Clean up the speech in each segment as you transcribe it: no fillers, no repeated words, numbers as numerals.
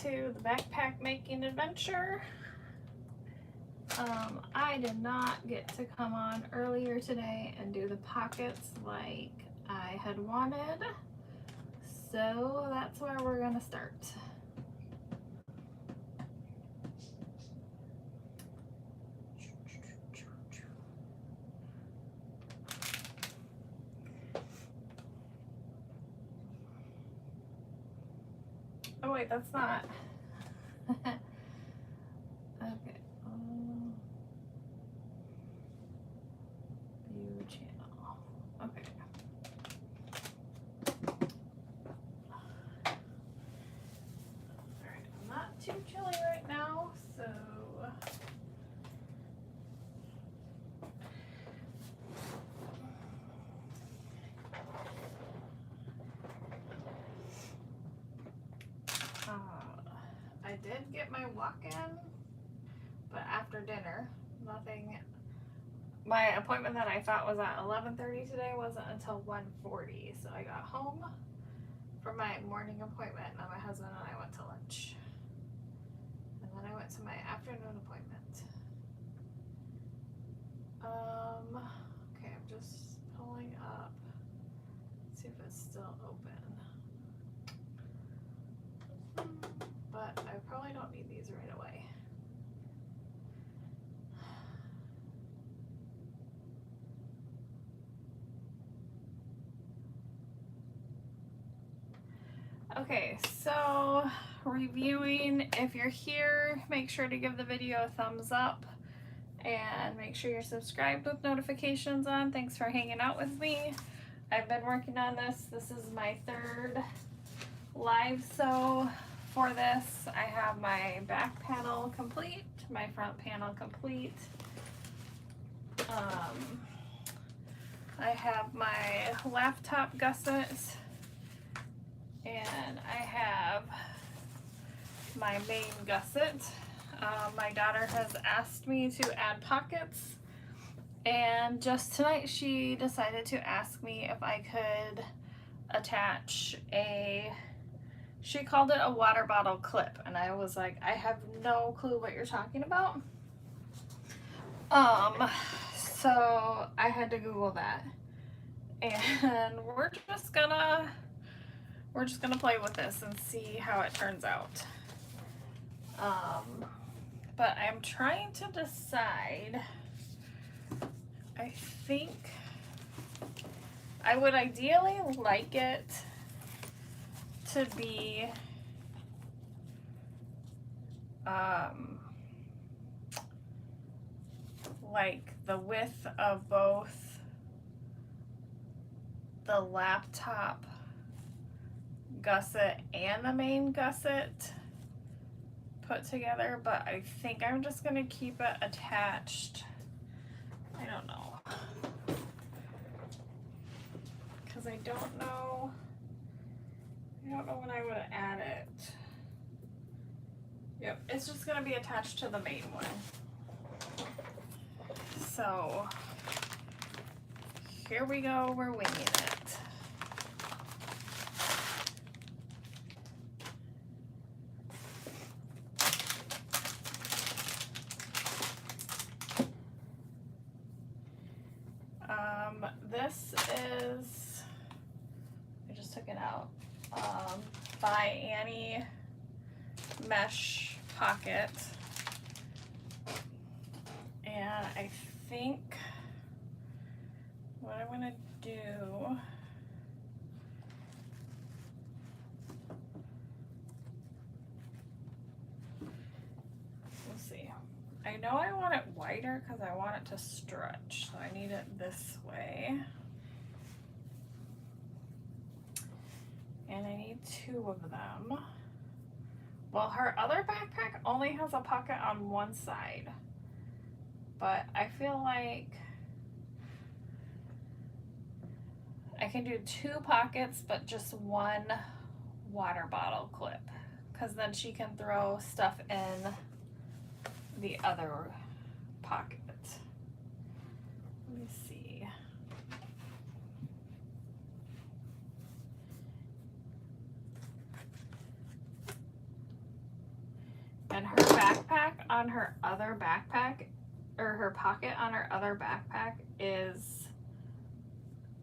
to the backpack making adventure. I did not get to come on earlier today and do the pockets like I had wanted, so that's where we're gonna start. Oh wait, that's not. Okay. View channel. Okay. Alright, I'm not too chilly right now, so I did get my walk-in, but after dinner, nothing. My appointment that I thought was at 11:30 today wasn't until 1:40, so I got home from my morning appointment, and my husband and I went to lunch. And then I went to my afternoon appointment. Okay, I'm just pulling up, see if it's still open. But I probably don't need these right away. Okay, so reviewing, if you're here, make sure to give the video a thumbs up and make sure you're subscribed with notifications on. Thanks for hanging out with me. I've been working on this. This is my third live sew for this. I have my back panel complete, my front panel complete. I have my laptop gussets, and I have my main gusset. My daughter has asked me to add pockets, and just tonight she decided to ask me if I could attach she called it a water bottle clip, and I was like, I have no clue what you're talking about. So I had to Google that, and we're just gonna play with this and see how it turns out. But I'm trying to decide. I think I would ideally like it to be like the width of both the laptop gusset and the main gusset put together, but I think I'm just gonna keep it attached. I don't know, because I don't know when I would add it. Yep, it's just gonna be attached to the main one. So here we go, we're winging it. This is, I just took it out, by Annie mesh pocket, and I think what I'm gonna do, we'll see. I know I want it wider because I want it to stretch, so I need it this way. And I need 2 of them. Well, her other backpack only has a pocket on one side, but I feel like I can do 2 pockets, but just 1 water bottle clip, because then she can throw stuff in the other pocket. Let me see. And her backpack on her other backpack, or her pocket on her other backpack is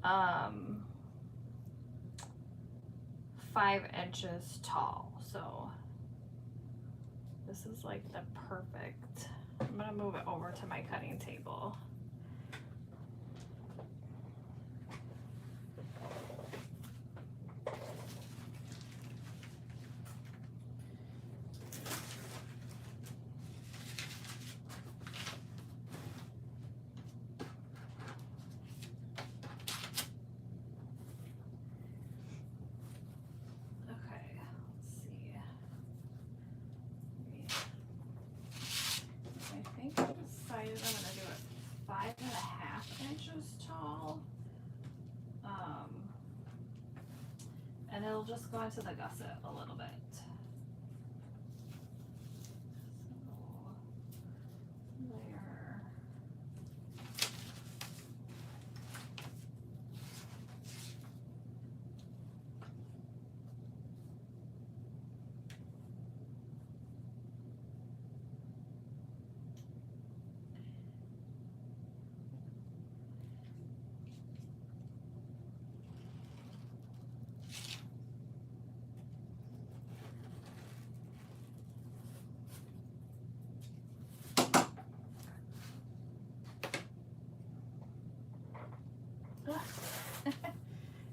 5 inches tall. So this is like the perfect. I'm gonna move it over to my cutting table. And it'll just go into the gusset a little bit. So there.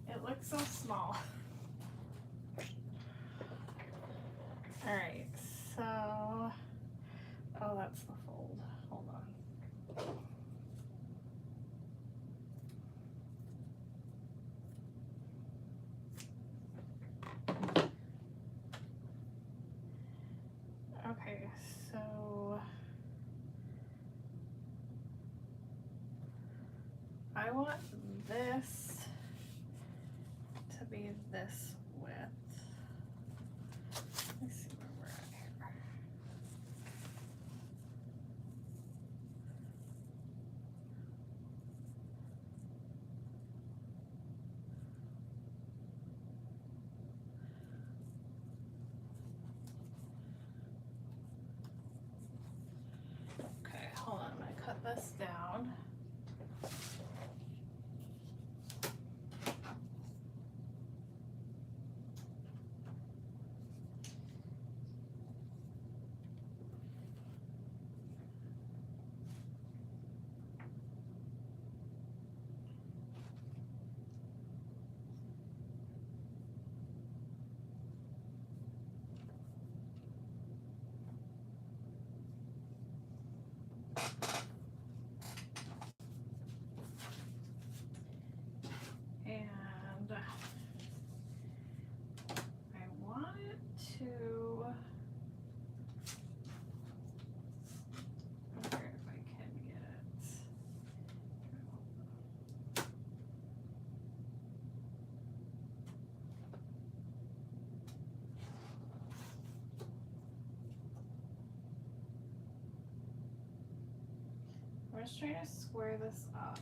It looks so small. All right, so, oh, that's the fold. Hold on. Okay, so I want this to be this width. Let's see where we're at here. Okay, hold on, I'm gonna cut this down. And I want it to, I wonder if I can get it. I'm just trying to square this up.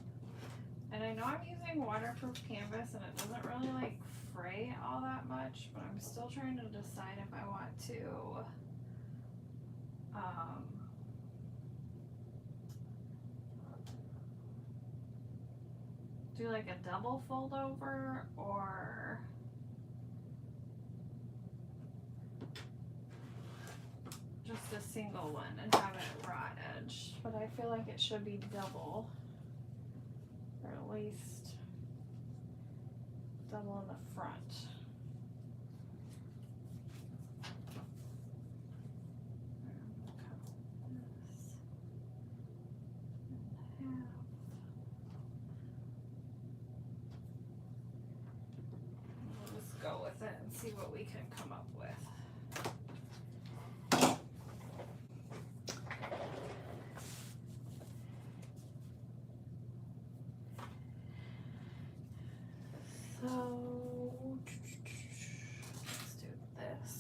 And I know I'm using waterproof canvas and it doesn't really like fray all that much, but I'm still trying to decide if I want to do like a double fold over or just a single one and have it raw edge. But I feel like it should be double, or at least double in the front. We'll just go with it and see what we can come up with. So let's do this.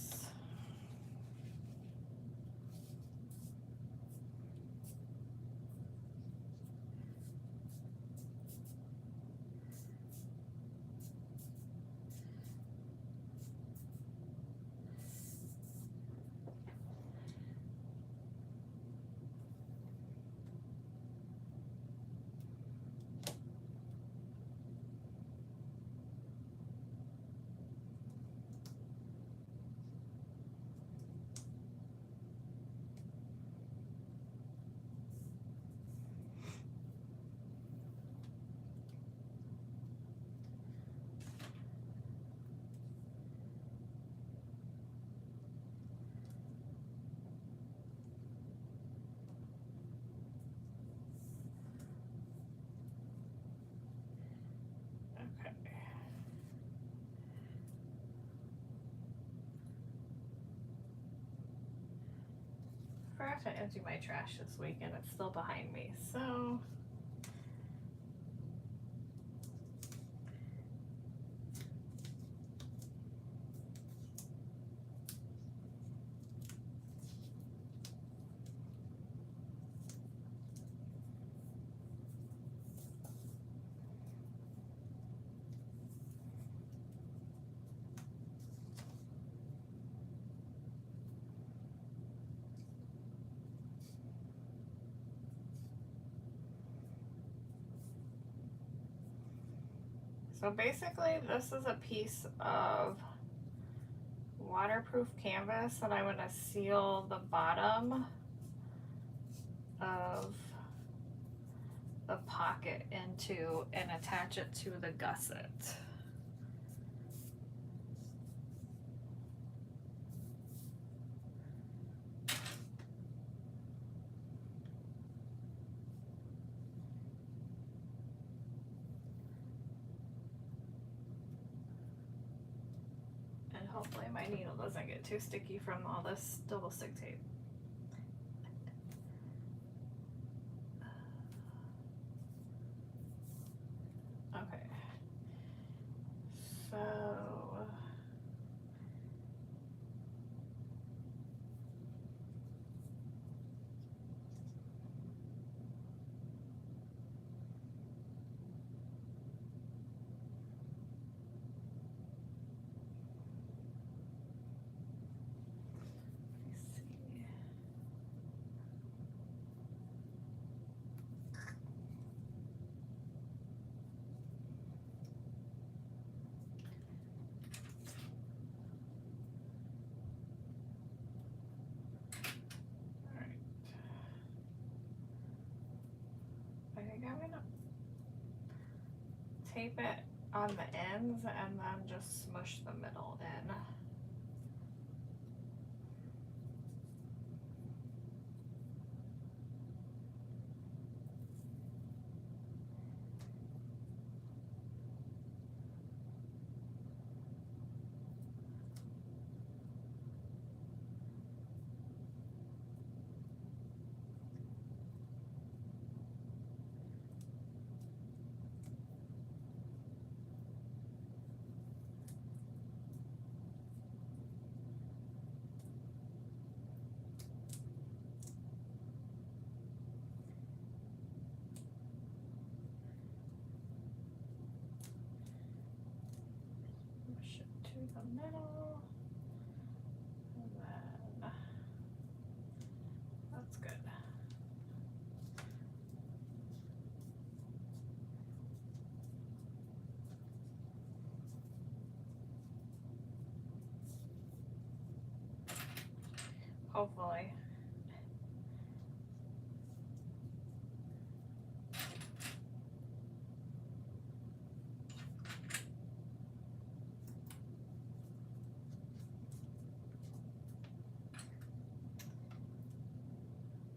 Okay. I forgot to empty my trash this week and it's still behind me, so basically this is a piece of waterproof canvas that I want to seal the bottom of the pocket into and attach it to the gusset. And hopefully my needle doesn't get too sticky from all this double stick tape. Okay, so I'm gonna tape it on the ends and then just smush the middle in. Push it to the middle, and then that's good. Hopefully.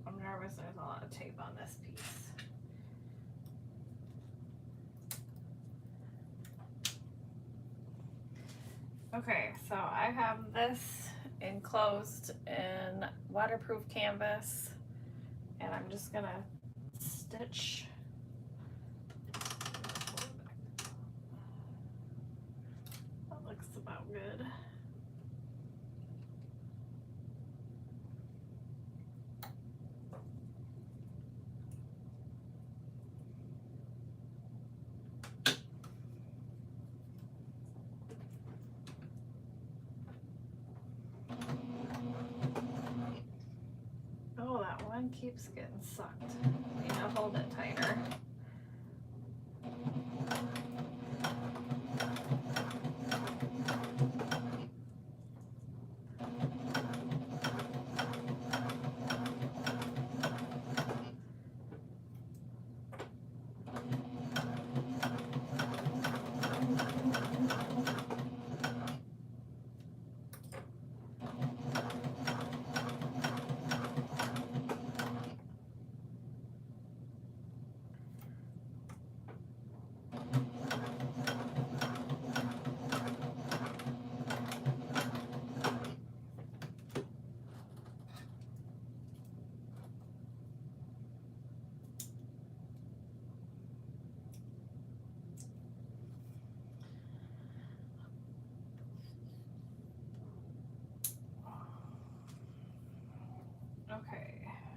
I'm nervous there's a lot of tape on this piece. Okay, so I have this enclosed in waterproof canvas and I'm just gonna stitch. That looks about good. Oh, that one keeps getting sucked. Need to hold it tighter.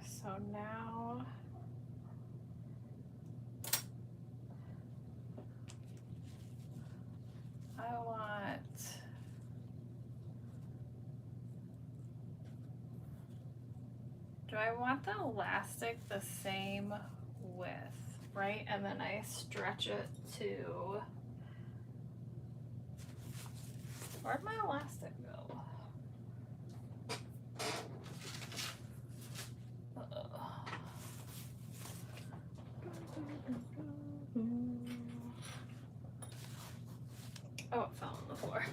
so now I want do I want the elastic the same width, right? And then I stretch it to, where'd my elastic go? Oh, it fell on the floor.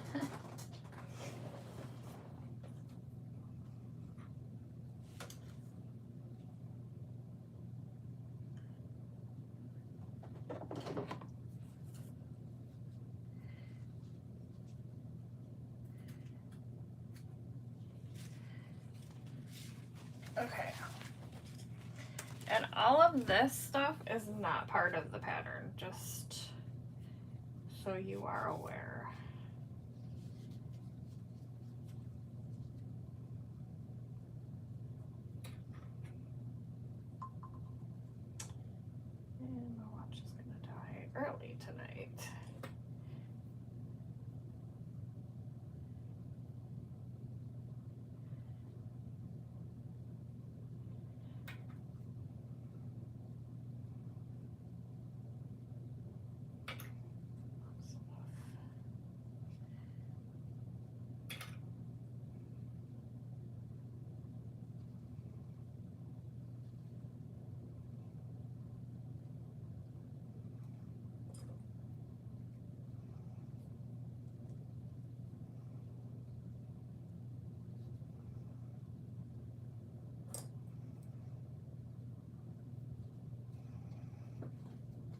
Okay. And all of this stuff is not part of the pattern, just so you are aware. And my watch is gonna die early tonight.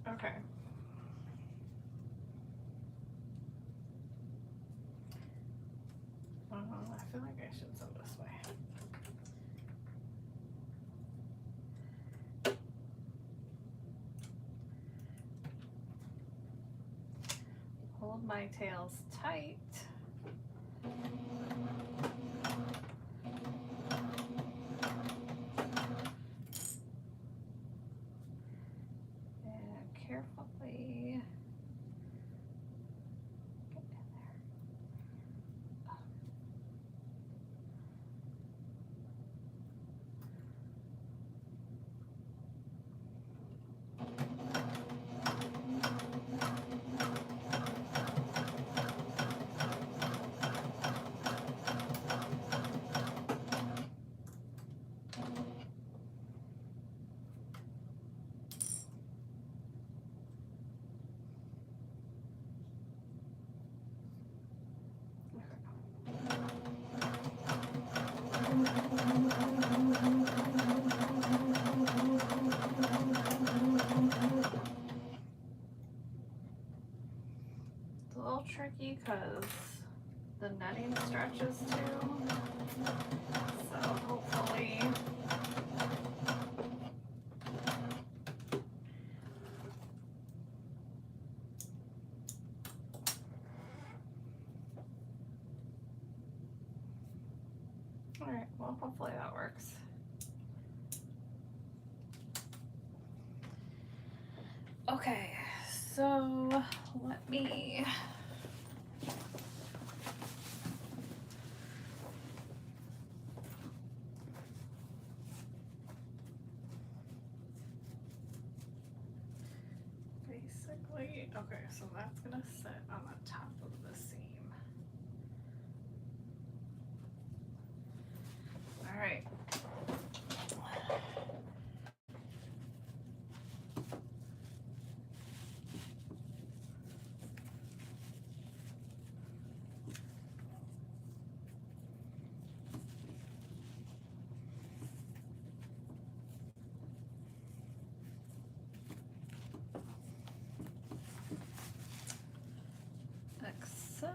Okay. I feel like I should sew this way. Hold my tails tight. And carefully get in there. It's a little tricky because the netting stretches too. So hopefully all right, well, hopefully that works. Okay, so let me basically, okay, so that's gonna sit on the top of the seam. All right. Except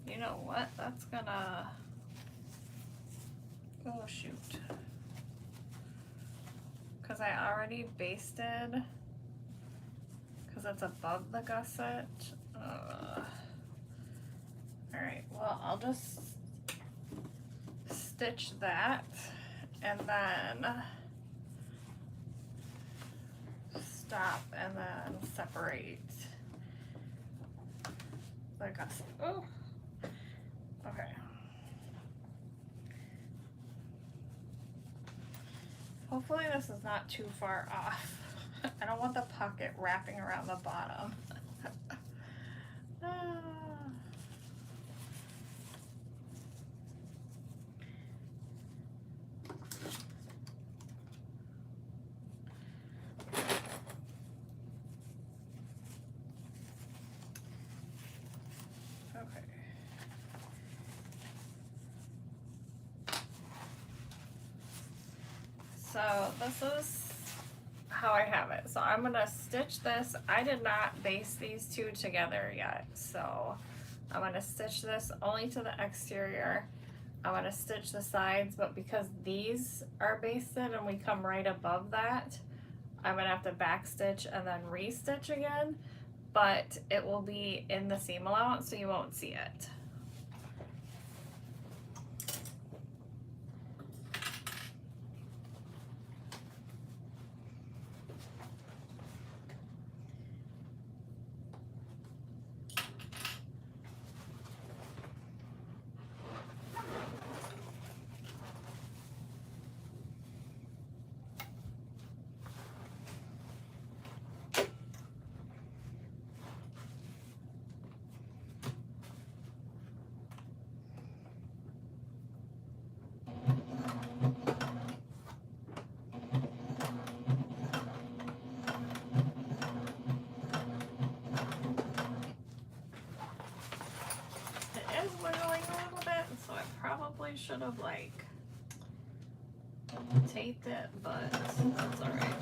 you know what? That's gonna oh shoot. Because I already basted because it's above the gusset. All right, well, I'll just stitch that and then stop and then separate the gusset. Oh, okay. Hopefully this is not too far off. I don't want the pocket wrapping around the bottom. Okay. So this is how I have it. So I'm gonna stitch this. I did not baste these two together yet. So I'm gonna stitch this only to the exterior. I'm gonna stitch the sides, but because these are basted and we come right above that, I'm gonna have to back stitch and then re-stitch again, but it will be in the seam allowance so you won't see it. Should have like taped it, but that's all right.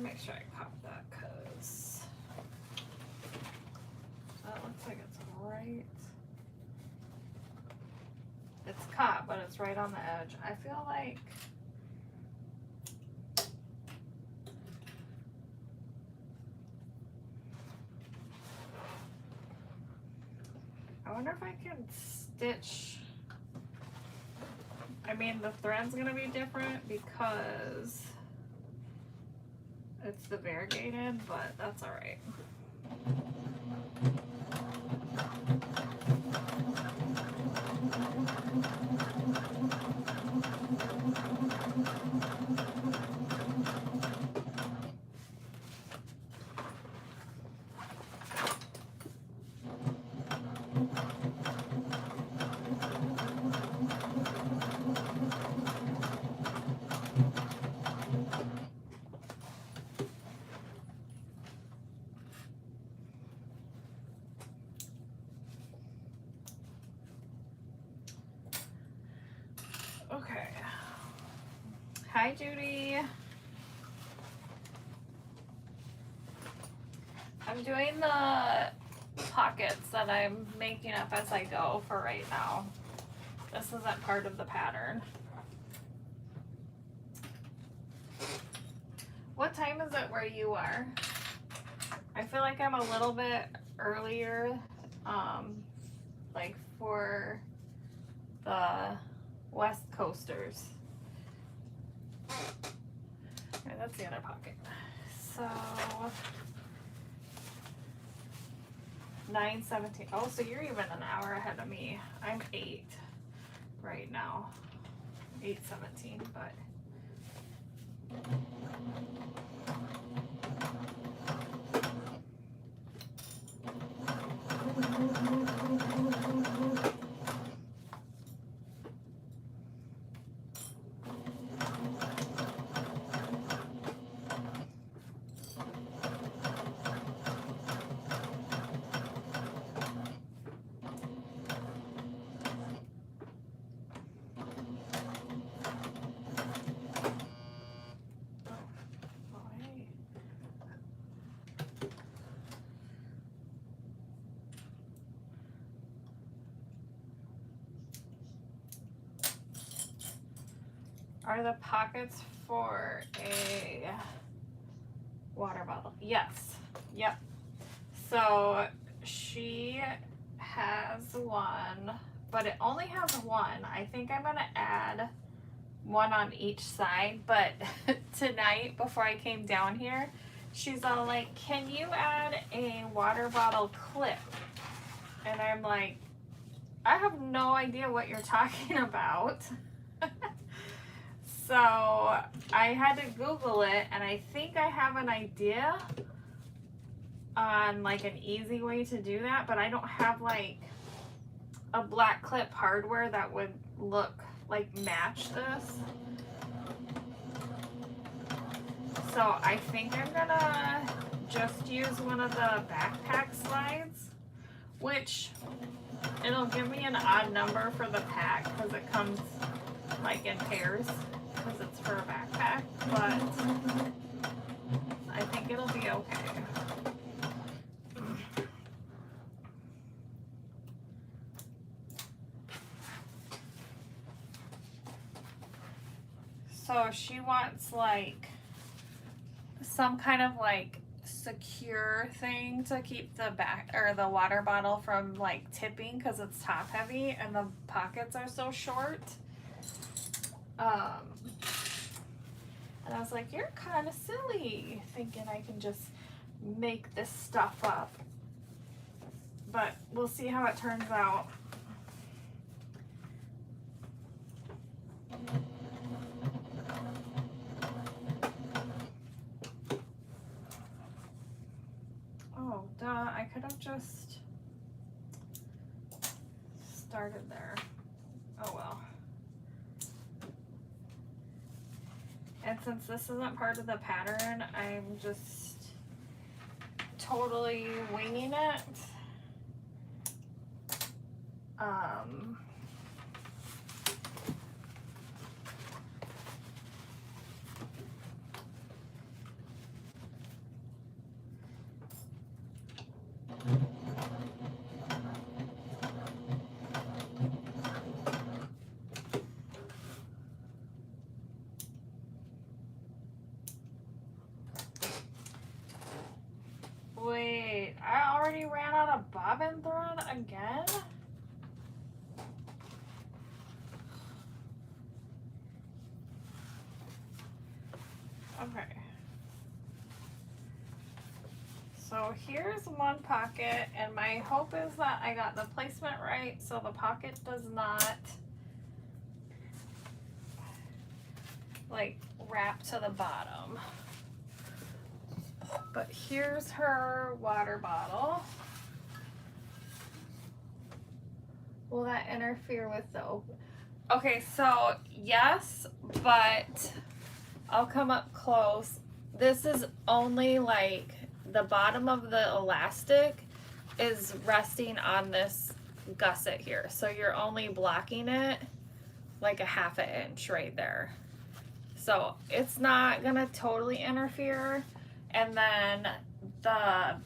Make sure I pop that because that looks like it's right. It's caught, but it's right on the edge. I feel like I wonder if I can stitch. I mean, the thread's gonna be different because it's the variegated, but that's all right. Okay. Hi, Judy. I'm doing the pockets that I'm making up as I go for right now. This isn't part of the pattern. What time is it where you are? I feel like I'm a little bit earlier, like for the West Coasters. Alright, that's the other pocket. So 9:17. Oh, so you're even an hour ahead of me. I'm 8 right now. 8:17, but Are the pockets for a water bottle? Yes. Yep. So she has one, but it only has one. I think I'm gonna add one on each side, but tonight before I came down here, she's all like, can you add a water bottle clip? And I'm like, I have no idea what you're talking about. So I had to Google it, and I think I have an idea on like an easy way to do that, but I don't have like a black clip hardware that would look like match this. So I think I'm gonna just use one of the backpack slides, which it'll give me an odd number for the pack because it comes like in pairs because it's for a backpack, but I think it'll be okay. So she wants like some kind of like secure thing to keep the back or the water bottle from like tipping because it's top heavy and the pockets are so short. And I was like, you're kind of silly thinking I can just make this stuff up, but we'll see how it turns out. Oh, duh, I could have just started there. Oh well. And since this isn't part of the pattern, I'm just totally winging it. Wait, I already ran out of bobbin thread again? Okay. So here's one pocket, and my hope is that I got the placement right so the pocket does not like wrap to the bottom. But here's her water bottle. Will that interfere with the open? Okay, so yes, but I'll come up close. This is only like the bottom of the elastic is resting on this gusset here. So you're only blocking it like a ½ inch right there. So it's not gonna totally interfere. And then the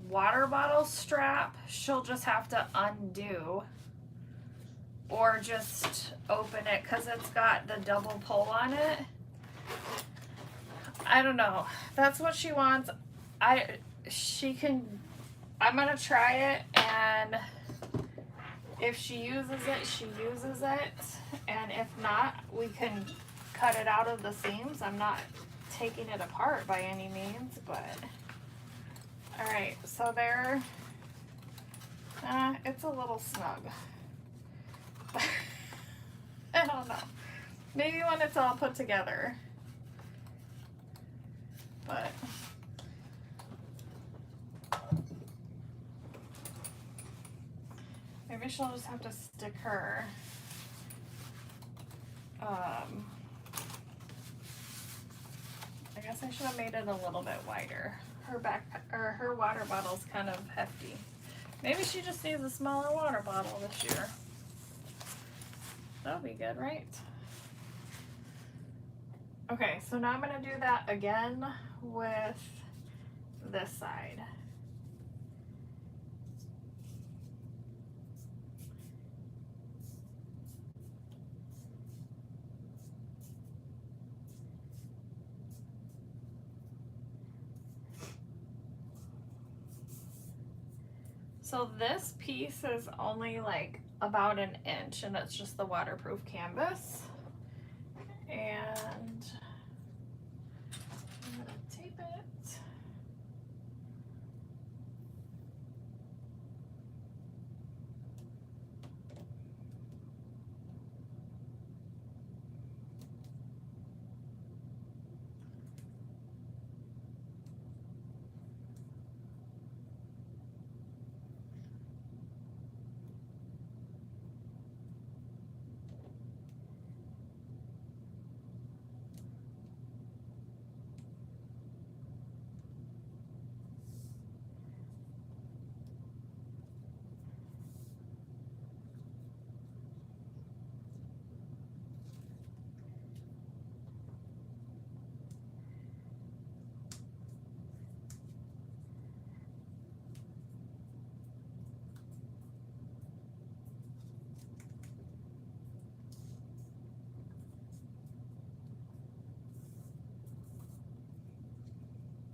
water bottle strap, she'll just have to undo or just open it because it's got the double pull on it. I don't know. That's what she wants. I'm gonna try it, and if she uses it, she uses it. And if not, we can cut it out of the seams. I'm not taking it apart by any means, but all right, so there, it's a little snug. I don't know, maybe when it's all put together, but maybe she'll just have to stick her I guess I should have made it a little bit wider. Her water bottle's kind of hefty. Maybe she just needs a smaller water bottle this year. That'll be good, right? Okay, so now I'm gonna do that again with this side. So this piece is only like about an inch, and it's just the waterproof canvas. And I'm gonna tape it.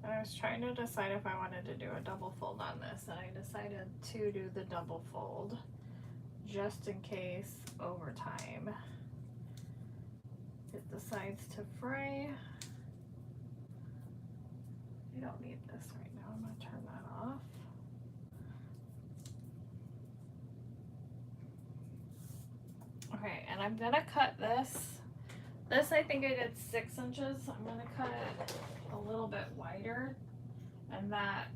I was trying to decide if I wanted to do a double fold on this, and I decided to do the double fold just in case over time it decides to fray. I don't need this right now. I'm going to turn that off. Okay, and I'm going to cut this. This I think I did 6 inches. I'm going to cut it a little bit wider, and that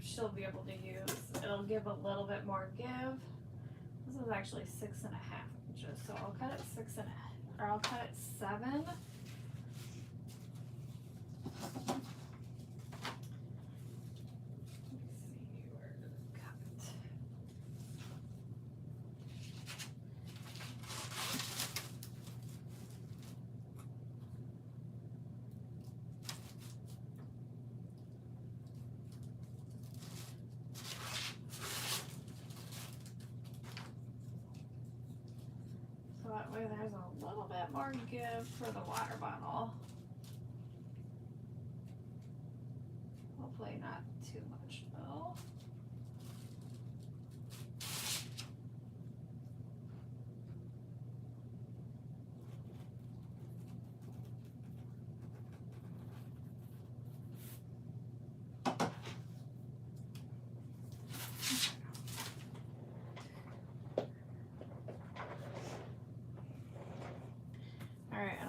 she'll be able to use. It'll give a little bit more give. This is actually 6.5 inches, so I'll cut it 6.5, or I'll cut it 7. That way there's a little bit more give for the water bottle. Hopefully not too much though.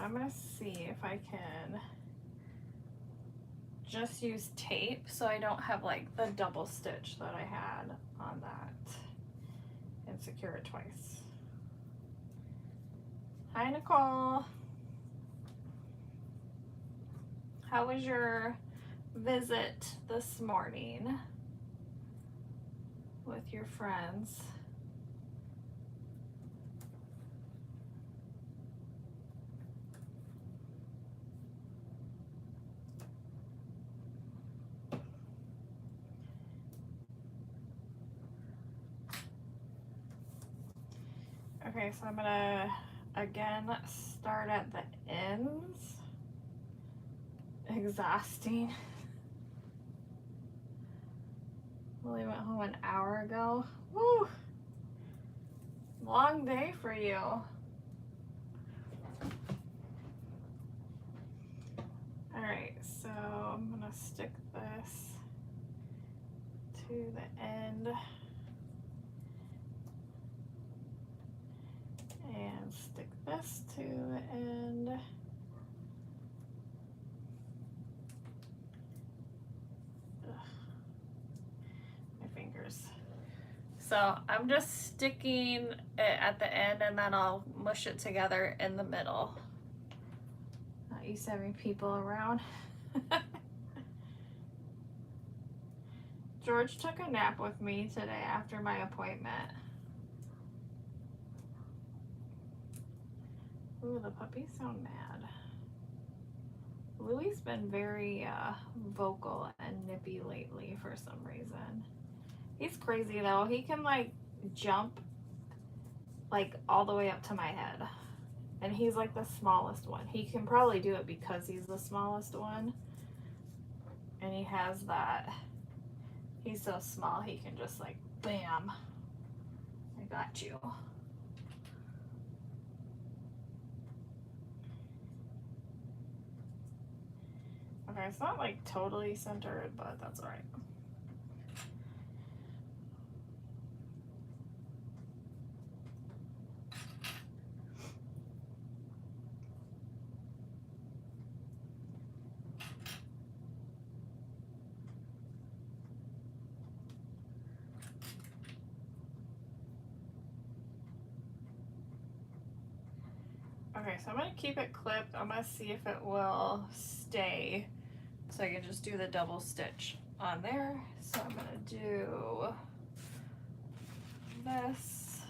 I'm gonna see if I can just use tape so I don't have like the double stitch that I had on that, and secure it twice. Hi Nicole, how was your visit this morning with your friends? Okay, so I'm gonna again start at the ends. Exhausting. Lily went home an hour ago. Woo! Long day for you. Alright, so I'm gonna stick this to the end. And stick this to the end. Ugh. My fingers. So I'm just sticking it at the end, and then I'll mush it together in the middle. Not used to having people around. George took a nap with me today after my appointment. Ooh, the puppies sound mad. Louie's been very vocal and nippy lately for some reason. He's crazy though. He can like jump like all the way up to my head. And he's like the smallest one. He can probably do it because he's the smallest one. And he has that, he's so small he can just like Bam. I got you. Okay, it's not like totally centered, but that's all right. Okay, so I'm going to keep it clipped. I'm going to see if it will stay. So I can just do the double stitch on there. So I'm going to do this.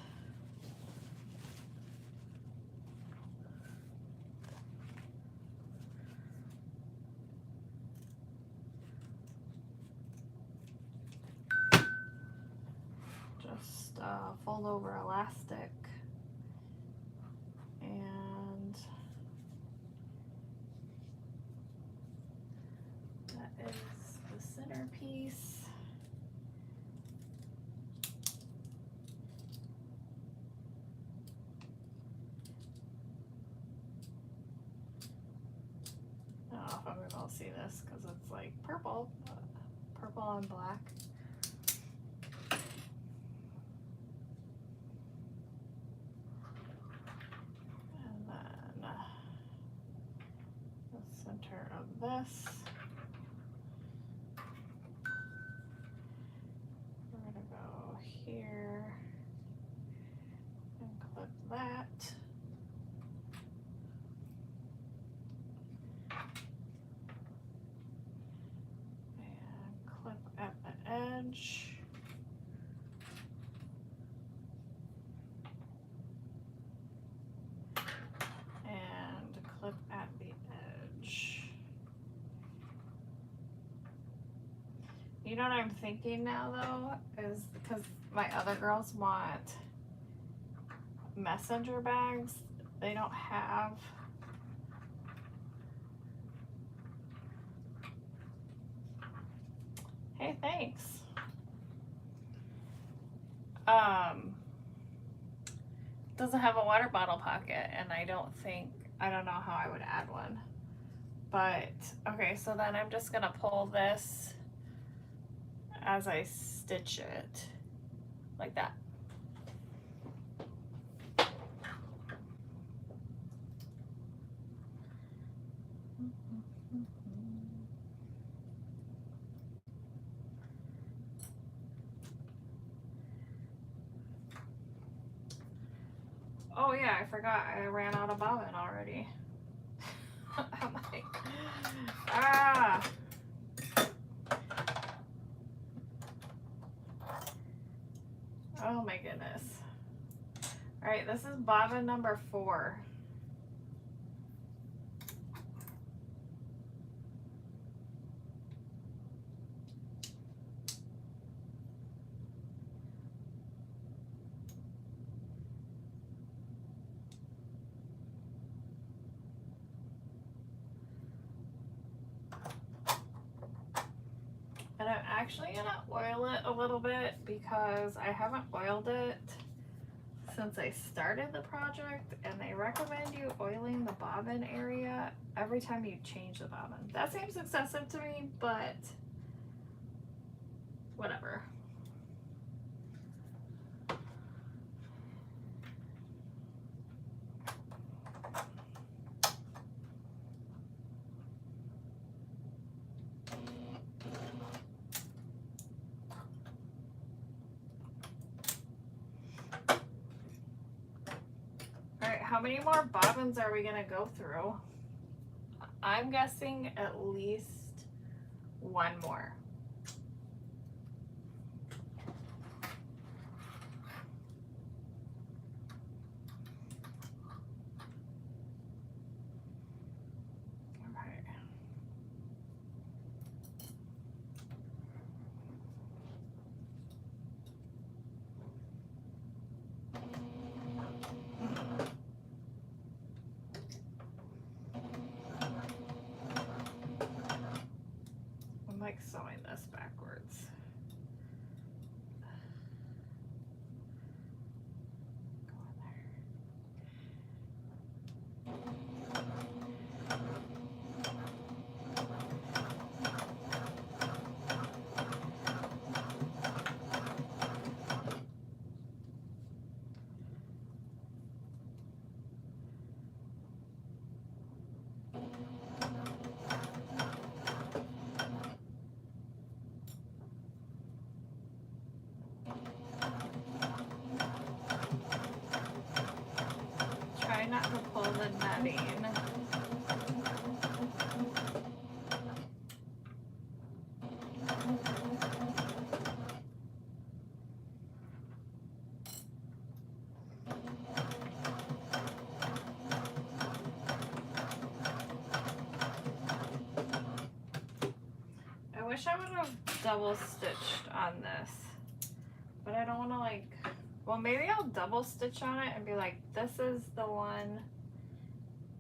Just fold over elastic. And that is the centerpiece. I don't know if I'm able to see this because it's like purple and black. And then the center of this. We're gonna go here and clip that. Clip at the edge. And clip at the edge. You know what I'm thinking now though, is because my other girls want messenger bags. They don't have Hey, thanks. Doesn't have a water bottle pocket, and I don't know how I would add one. But, okay, so then I'm just gonna pull this as I stitch it, like that. Oh yeah, I forgot I ran out of bobbin already. I'm like, ah. Oh my goodness. All right, this is bobbin number 4. And I'm actually gonna oil it a little bit because I haven't oiled it since I started the project, and they recommend you oiling the bobbin area every time you change the bobbin. That seems excessive to me, but whatever. How many more bobbins are we gonna go through? I'm guessing at least one more. Okay. I'm like sewing this backwards. the netting. I wish I would have double stitched on this, but I don't want to like, well, maybe I'll double stitch on it and be like, this is the one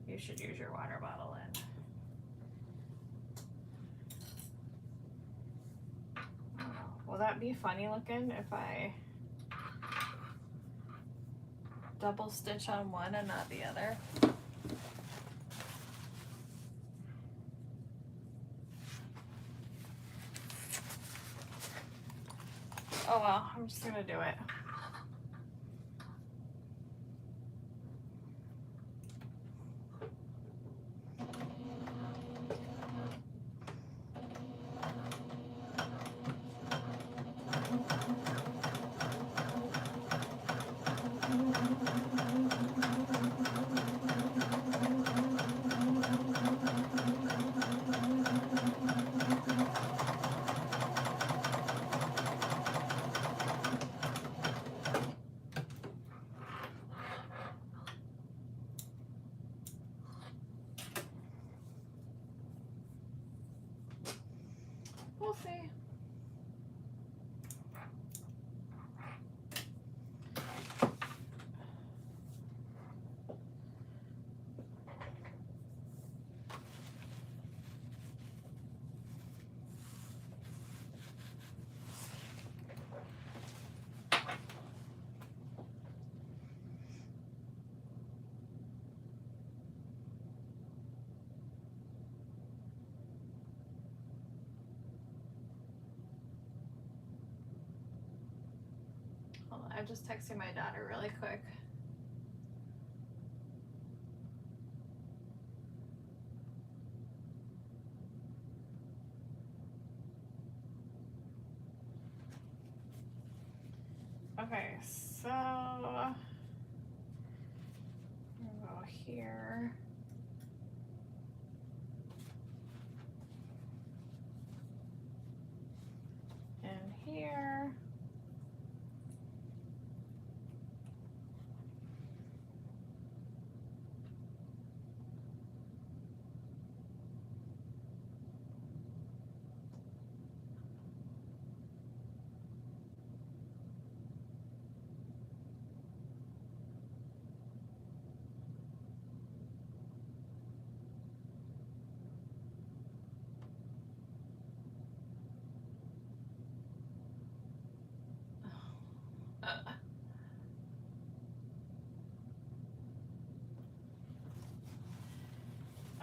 you should use your water bottle in. Will that be funny looking if I double stitch on one and not the other? Oh well, I'm just gonna do it. We'll see. Hold on, I'm just texting my daughter really quick. Okay, so I'm gonna go here. And here.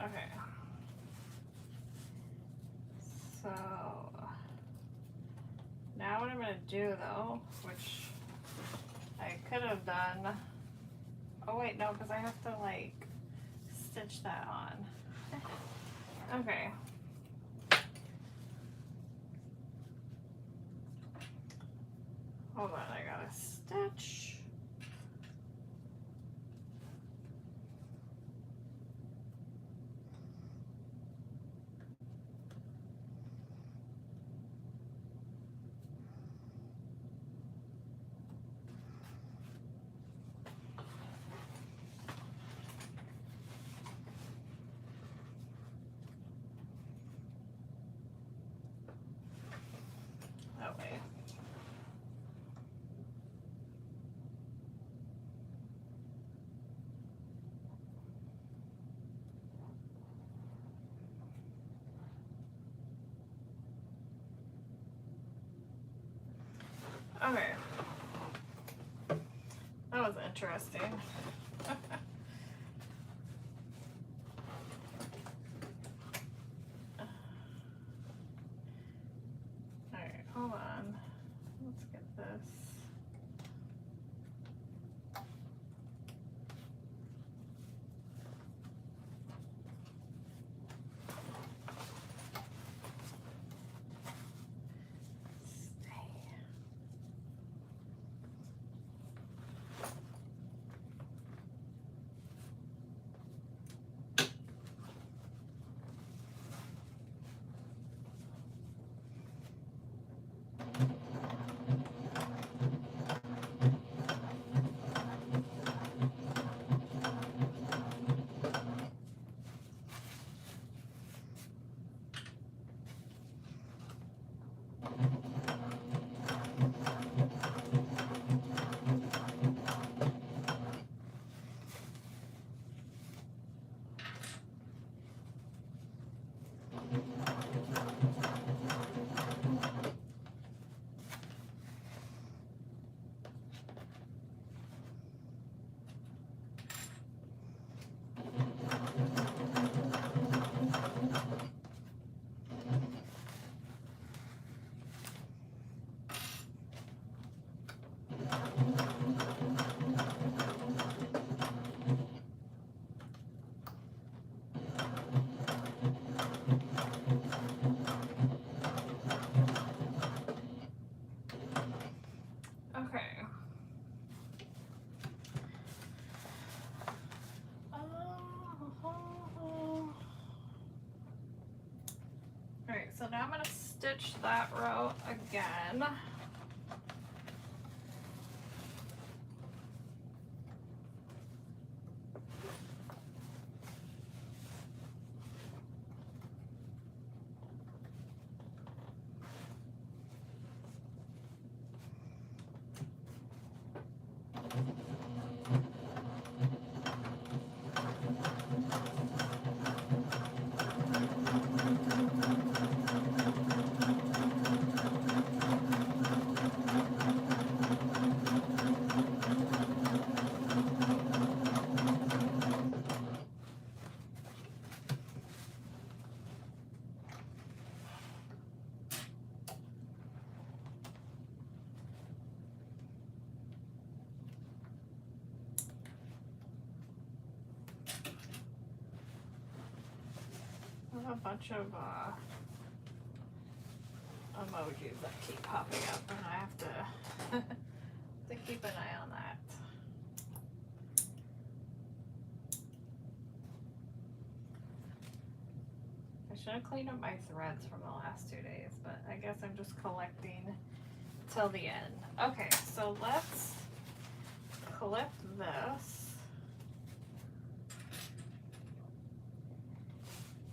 Okay. So now what I'm gonna do though, which I could have done. Oh wait, no, because I have to like stitch that on. Okay. Hold on, I gotta stitch. That way. Okay. That was interesting. Alright, hold on. Let's get this. so now I'm going to stitch that row again. A bunch of emojis that keep popping up, and I have to keep an eye on that. I should have cleaned up my threads from the last 2 days, but I guess I'm just collecting till the end. Okay, so let's clip this.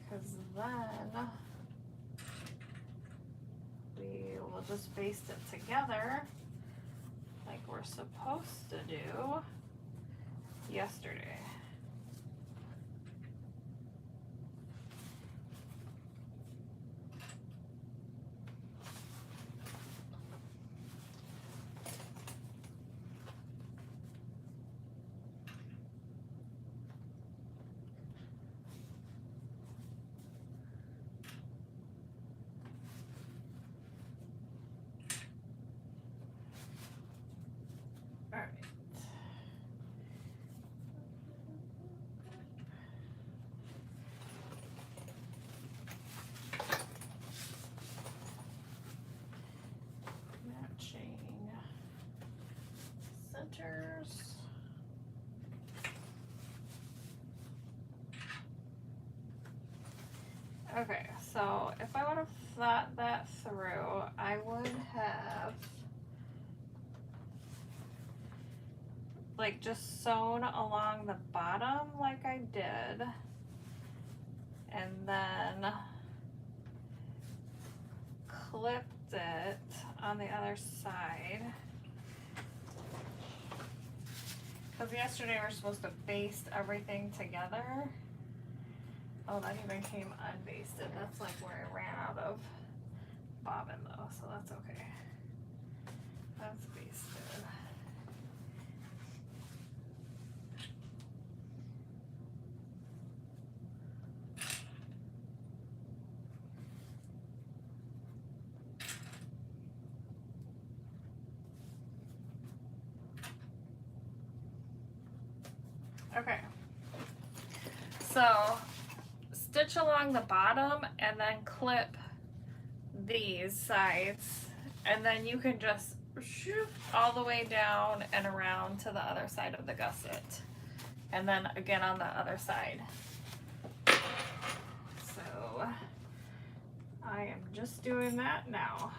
Because then we will just baste it together like we're supposed to do yesterday. Centers. Okay, so if I would have thought that through, I would have like just sewn along the bottom like I did, and then clipped it on the other side. Because yesterday we were supposed to baste everything together. Oh, that even came unbasted. That's like where I ran out of bobbin though, so that's okay. That's basted. Okay, so stitch along the bottom and then clip these sides, and then you can just shoot all the way down and around to the other side of the gusset, and then again on the other side. So I am just doing that now.